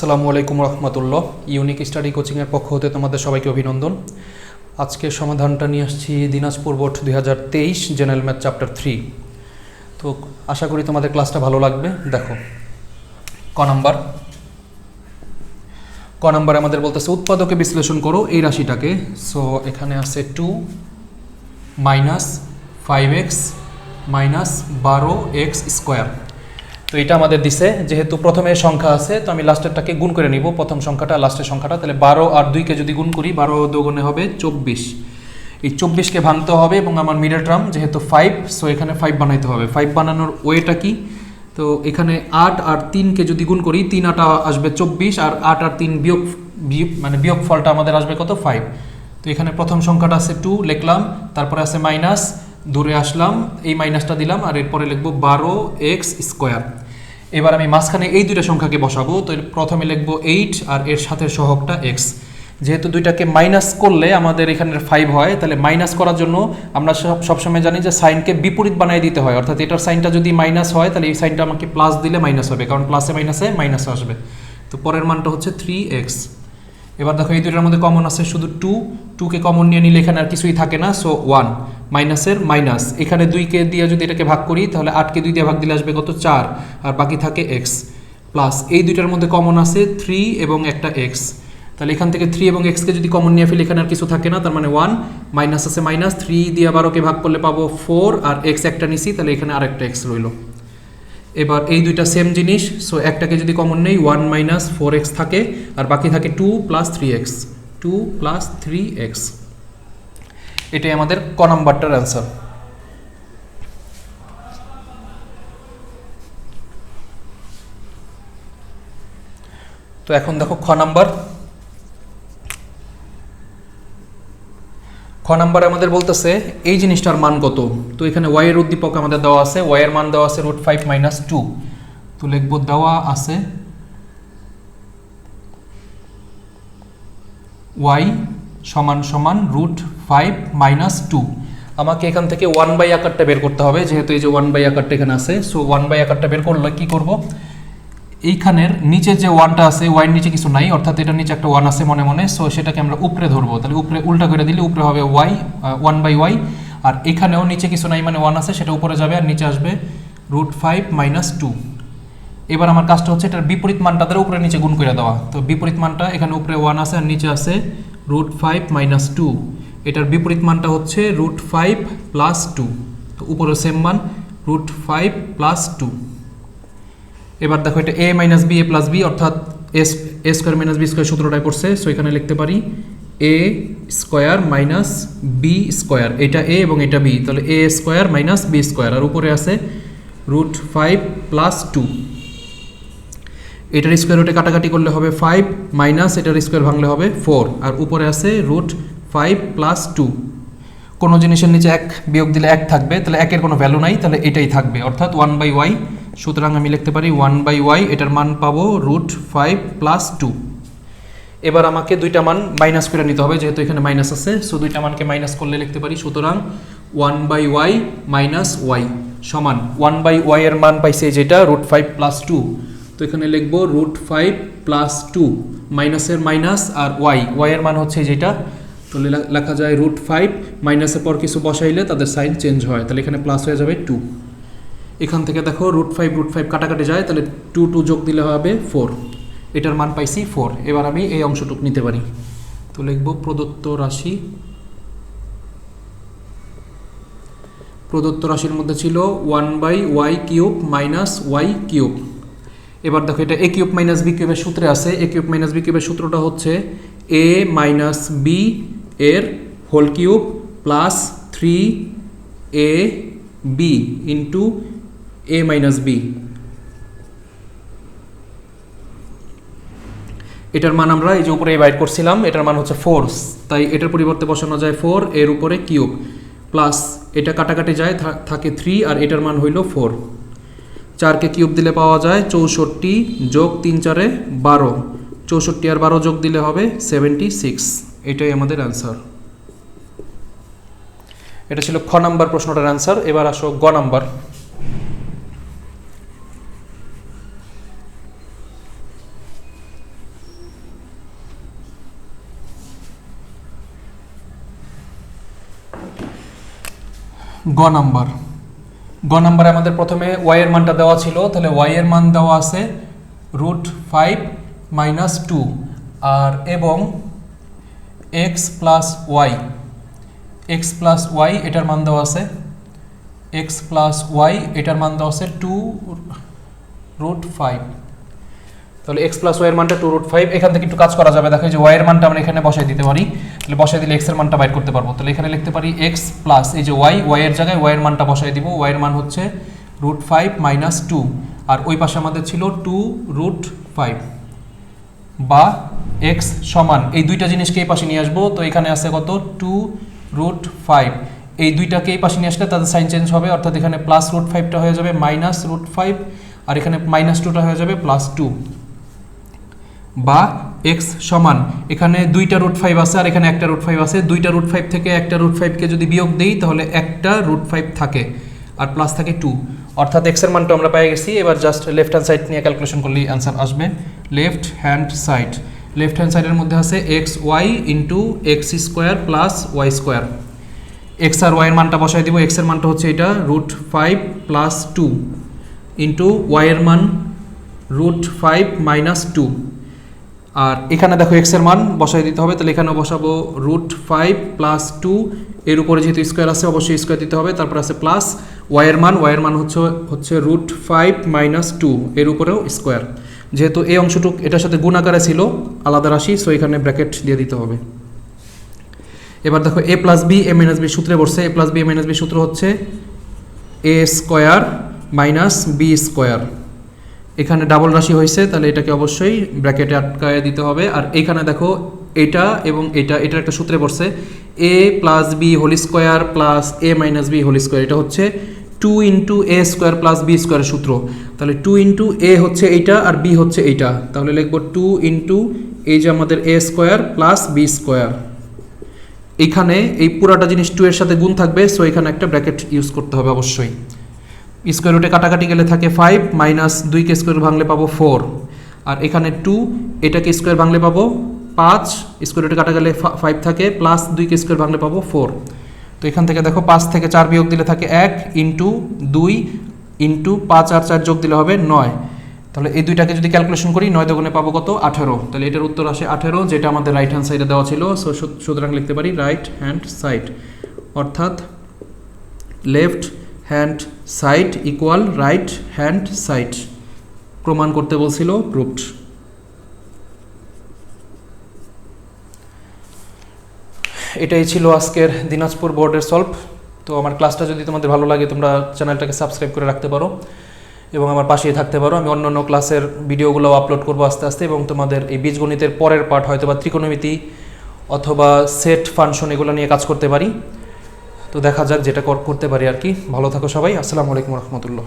আসসালামু আলাইকুম রহমতুল্লাহ। Unique study কোচিংয়ের পক্ষ হতে তোমাদের সবাইকে অভিনন্দন। আজকে সমাধানটা নিয়ে আসছি Dinajpur board 2023 general math chapter 3। তো আশা করি তোমাদের ক্লাসটা ভালো লাগবে। দেখো ক নাম্বার আমাদের বলতেছে উৎপাদকে বিশ্লেষণ করো এই রাশিটাকে। সো এখানে আছে 2 minus 5x minus 12x square. তো এটা আমাদের দিছে, যেহেতু প্রথমে সংখ্যা আছে তো আমি লাস্টেরটাকে গুণ করে নিব, প্রথম সংখ্যাটা লাস্টের সংখ্যাটা। তাহলে 12 আর 2কে যদি গুণ করি 12 দুগুণে হবে 24। এই 24কে ভাঙতে হবে এবং আমার মিডল টার্ম যেহেতু 5, সো এখানে 5 বানাইতে হবে। 5 বানানোর ওয়েটা কি? তো এখানে 8 আর 3কে যদি গুণ করি 3 8 আসবে 24, আর 8 আর 3 বিয়োগ ফলটা আমাদের আসবে কত? 5। তো এখানে প্রথম সংখ্যাটা আছে 2 লিখলাম, তারপরে আছে মাইনাস, দূরে আসলাম, এই মাইনাসটা দিলাম, আর এরপরে লিখবো 12x স্কোয়ার। এবার আমি মাঝখানে এই দুইটা সংখ্যাকে বসাবো। তো প্রথমে লিখবো 8 আর এর সাথে সহগটা x। যেহেতু দুইটাকে মাইনাস করলে আমাদের এখানে 5 হয়, তাহলে মাইনাস করার জন্য আমরা সবসময় জানি যে সাইনকে বিপরীত বানিয়ে দিতে হয়। অর্থাৎ এটার সাইনটা যদি মাইনাস হয় তাহলে এই সাইনটা আমাকে প্লাস দিলে মাইনাস হবে, কারণ প্লাসে মাইনাসে মাইনাস আসবে। তো পরের মানটা হচ্ছে 3x। এবার দেখো এই দুইটার মধ্যে কমন আছে শুধু 2কে কমন নিয়ে নিলে এখানে আর কিছুই থাকে না, সো 1 মাইনাসের মাইনাস। এখানে 2কে দিয়ে যদি এটাকে ভাগ করি তাহলে 8কে 2 দিয়ে ভাগ দিলে আসবে কত? 4, আর বাকি থাকে x প্লাস এই দুইটার মধ্যে কমন আছে 3 এবং একটা x। তাহলে এখান থেকে 3 এবং x কে যদি কমন নিয়ে ফেলি এখানে আর কিছু থাকে না, তার মানে 1 মাইনাস আছে মাইনাস, 3 দিয়ে 12কে ভাগ করলে পাবো 4, আর x একটা নিছি তাহলে এখানে আরেকটা x রইল। এবার এই দুইটা সেম জিনিস, সো একটাকে যদি কমন নেই 1 মাইনাস 4x থাকে, আর বাকি থাকে 2 প্লাস 3x। 2 প্লাস 3x, এটাই আমাদের ক নাম্বারটার অ্যান্সার। তো এখন দেখো খ নাম্বারে আমাদের বলতেছে এই জিনিসটার মান কত। তো এখানে y এর উদ্দীপক আমাদের দেওয়া আছে, y এর মান দেওয়া আছে √5 মাইনাস 2। তো লিখবো দেওয়া আছে y সমান সমান √5 মাইনাস 2। আমাকে এখান থেকে 1/, আকারটা বের করতে হবে, যেহেতু এই যে 1/, আকারটা এখানে আছে। সো 1/, আকারটা বের করলে কি করব? এইখানের নিচে যে 1টা আছে, y এর নিচে কিছু নাই, অর্থাৎ এটার নিচে একটা 1 আছে মনে মনে, সো সেটাকে আমরা উপরে ধরবো। তাহলে উপরে উল্টা করে দিলে উপরে হবে y 1/y, আর এখানেও নিচে কিছু নাই মানে 1 আছে, সেটা উপরে যাবে আর নিচে আসবে √5 মাইনাস 2। এবার আমার কাজটা হচ্ছে এটার বিপরীত মানটা দ্বারা উপরে নিচে গুণ করে দেওয়া। তো বিপরীত মানটা এখানে উপরে 1 আছে আর নিচে আছে √5 মাইনাস 2। এটার বিপরীত মানটা হচ্ছে √5 প্লাস 2। তো উপরে সেম মান √5 প্লাস 2। এবার দেখো এটা a minus B, a plus B, অর্থাৎ a square minus B square সূত্রটাই পড়ছে। সো এখানে লিখতে পারি a square minus B square, এটা a এবং এটা b, তাহলে a square minus B square, আর উপরে আছে √5 প্লাস 2। এটার স্কোয়ার রুটে কাটাকাটি করলে হবে 5 মাইনাস এটার স্কোয়ার ভাঙলে হবে 4, আর উপরে আছে √5 প্লাস 2। কোনো জিনিসের নিচে 1 বিয়োগ দিলে 1 থাকবে, তাহলে 1 এর কোনো ভ্যালু নাই, তাহলে এটাই থাকবে, অর্থাৎ 1/y। সুতরাং আমি লিখতে পারি 1/y, এটার মান পাবো √5 প্লাস 2। এবার আমাকে দুইটা মান মাইনাস করে নিতে হবে, যেহেতু এখানে মাইনাস আছে। সো দুইটা মানকে মাইনাস করলে লিখতে পারি, সুতরাং 1/y মাইনাস y সমান 1/y এর মান পাইছে যেটা √5 প্লাস 2। তো এখানে লিখবো √5 প্লাস 2 মাইনাসের মাইনাস, আর y এর মান হচ্ছে যেটা, তাহলে লেখা যায় √5 মাইনাসের পর কিছু বসাইলে তাদের সাইন চেঞ্জ হয়, তাহলে এখানে প্লাস হয়ে যাবে 2। এখান থেকে দেখো √5 কাটাকাটি যায়, তাহলে 2 যোগ দিলে হবে 4। এটার মান পাইছি 4। এবার আমি এই অংশটুকু নিতে পারি। তো লিখব প্রদত্ত রাশির মধ্যে ছিল 1/y cube minus y cube. এবার দেখো এটা a কিউব মাইনাস b কিউবের সূত্রে আছে। a কিউব মাইনাস b কিউবের সূত্রটা হচ্ছে a মাইনাস b এর whole cube plus 3ab into a minus b। এটার মান আমরা এই যে উপরে বাইর করছিলাম, এটার মান হচ্ছে 4, তাই এটার পরিবর্তে বসানো যায় 4 এর উপরে কিউব, প্লাস এটা কাটাকাটি যায় থাকে 3, আর এটার মান হইল 4। 4কে কিউব দিলে পাওয়া যায় 64 যোগ 3 4 12, 64 আর 12 যোগ দিলে হবে 76। এটাই আমাদের অ্যান্সার। এটা ছিল খ নাম্বার প্রশ্নটার অ্যান্সার। এবার আসো গ নাম্বার। গ নাম্বারে আমাদের প্রথমে ওয়াই এর মানটা দেওয়া ছিল, তাহলে ওয়াই এর মান দেওয়া আছে √5 - 2 আর এবং এক্স প্লাস ওয়াই এটার মান দেওয়া আছে এটার মান দেওয়া আছে 2√5। তাহলে এক্স প্লাস ওয়াই এর মানটা 2√5। এখান থেকে একটু কাজ করা যাবে, দেখো যে ওয়াই এর মানটা আমরা এখানে বসাই দিতে পারি, তাহলে বসাই দিলে এক্স এর মানটা বাইর করতে পারবো। তাহলে এখানে লিখতে পারি এক্স প্লাস এই যে ওয়াই এর জায়গায় ওয়াই এর মানটা বসাই দিব, ওয়াই এর মান হচ্ছে √5 - 2 আর ওই পাশে আমাদের ছিল 2√5 বা এক্স সমান এই দুইটা জিনিসকে এই পাশে নিয়ে আসবো। তো এখানে আছে কত 2√5, এই দুইটাকে এই পাশে নিয়ে আসলে তাদের সাইন চেঞ্জ হবে, অর্থাৎ এখানে +√5টা হয়ে যাবে -√5 আর এখানে -2টা হয়ে যাবে +2 বা এক্স সমান এখানে দুইটা √5 আছে আর এখানে একটা √5 আছে, দুইটা √5 থেকে একটা √5কে যদি বিয়োগ দেই তাহলে একটা √5 থাকে আর প্লাস থাকে 2, অর্থাৎ এক্স এর মানটা আমরা পেয়ে গেছি। এবার জাস্ট লেফট হ্যান্ড সাইড নিয়ে ক্যালকুলেশন করলেই অ্যান্সার আসবে। লেফট হ্যান্ড সাইডের মধ্যে আছে X Y into x² plus y²। X আর ওয়াই এর মানটা বসাই দিব, এক্স এর মানটা হচ্ছে এটা √5 + 2 ইন্টু ওয়াই এর মান √5 - 2 আর এখানে দেখো এক্স এর মান বসাই দিতে হবে, তাহলে এখানেও বসাবো √5 + 2 এর উপরে যেহেতু স্কোয়ার আছে অবশ্যই স্কোয়ার দিতে হবে, তারপর আছে প্লাস ওয়াই এর মান হচ্ছে √5 - 2 এর উপরেও স্কোয়ার, যেহেতু এই অংশটুক এটার সাথে গুণ আকারে ছিল আলাদা রাশি, সো এখানে ব্র্যাকেট দিয়ে দিতে হবে। এবার দেখো a + b a - b সূত্রে বসছে, a + b a - b সূত্র হচ্ছে a² - b²। এখানে ডাবল রাশি হয়েছে, তাহলে এটাকে অবশ্যই ব্র্যাকেটে আটকায় দিতে হবে। আর এইখানে দেখো এটা এবং এটার একটা সূত্রে পড়ছে a + b² plus a - b², এটা হচ্ছে 2 × a² + b² এর সূত্র। তাহলে 2 × a হচ্ছে এইটা আর b হচ্ছে এইটা, তাহলে লিখবো 2 × এই যে আমাদের a² + b²। এখানে এই পুরাটা জিনিস 2 এর সাথে গুণ থাকবে, সো এখানে একটা ব্র্যাকেট ইউজ করতে হবে অবশ্যই। স্কোয়ার রুটে কাটাকাটি গেলে থাকে 5 - 2কে স্কোয়ার ভাঙলে পাবো 4 আর এখানে 2 এটাকে স্কোয়ার ভাঙলে পাবো 5, স্কোয়ার রুটে কাটা গেলে 5 থাকে প্লাস 2কে স্কোয়ার ভাঙলে পাবো 4। তো এখান থেকে দেখো 5 থেকে 4 বিয়োগ দিলে থাকে 1 × 2 × 5 আর 4 যোগ দিলে হবে 9। তাহলে এই দুইটাকে যদি ক্যালকুলেশন করি 9 দুগুণে পাবো কত 18, তাহলে এটার উত্তর আসে 18, যেটা আমাদের রাইট হ্যান্ড সাইডে দেওয়া ছিল। সুতরাং লিখতে পারি রাইট হ্যান্ড সাইড, অর্থাৎ left hand side equal right hand side প্রমাণ করতে বলছিল, প্রুভড। এটাই ছিল আজকের দিনাজপুর বোর্ডের সলভ। তো আমার ক্লাসটা যদি তোমাদের ভালো লাগে তোমরা চ্যানেলটাকে সাবস্ক্রাইব করে রাখতে পারো এবং আমার পাশেই থাকতে পারো। আমি অন্যান্য ক্লাসের ভিডিওগুলো আপলোড করবো আস্তে আস্তে, এবং তোমাদের এই বীজগণিতের পরের পার্ট হয়তো বা ত্রিকোণমিতি অথবা সেট ফাংশন এগুলো নিয়ে কাজ করতে পারি। তো দেখা যাক যেটা করতে পারি আর কি। ভালো থাকো সবাই, আসসালামু আলাইকুম রহমতুল্লাহ।